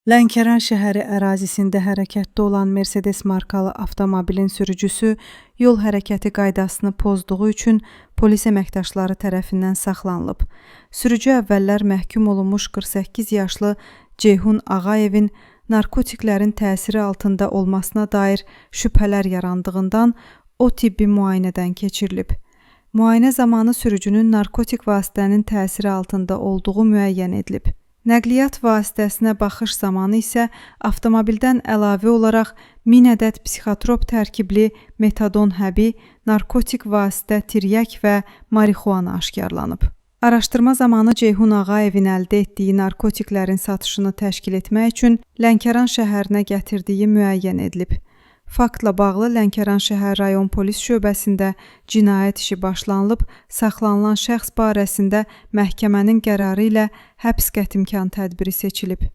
Lənkəran şəhəri ərazisində hərəkətdə olan Mercedes markalı avtomobilin sürücüsü yol hərəkəti qaydasını pozduğu üçün polis əməkdaşları tərəfindən saxlanılıb. Sürücü əvvəllər məhkum olunmuş 48 yaşlı Ceyhun Ağayevin narkotiklərin təsiri altında olmasına dair şübhələr yarandığından o tibbi müayinədən keçirilib. Müayinə zamanı sürücünün narkotik vasitənin təsiri altında olduğu müəyyən edilib. Nəqliyyat vasitəsinə baxış zamanı isə avtomobildən əlavə olaraq 1000 ədəd psixotrop tərkibli metadon həbi, narkotik vasitə tiryək və marixuana aşkarlanıb. Araşdırma zamanı Ceyhun Ağayevin əldə etdiyi narkotiklərin satışını təşkil etmək üçün Lənkəran şəhərinə gətirdiyi müəyyən edilib. Faktla bağlı Lənkəran şəhər rayon polis şöbəsində cinayət işi başlanılıb, saxlanılan şəxs barəsində məhkəmənin qərarı ilə həbs qətimkan tədbiri seçilib.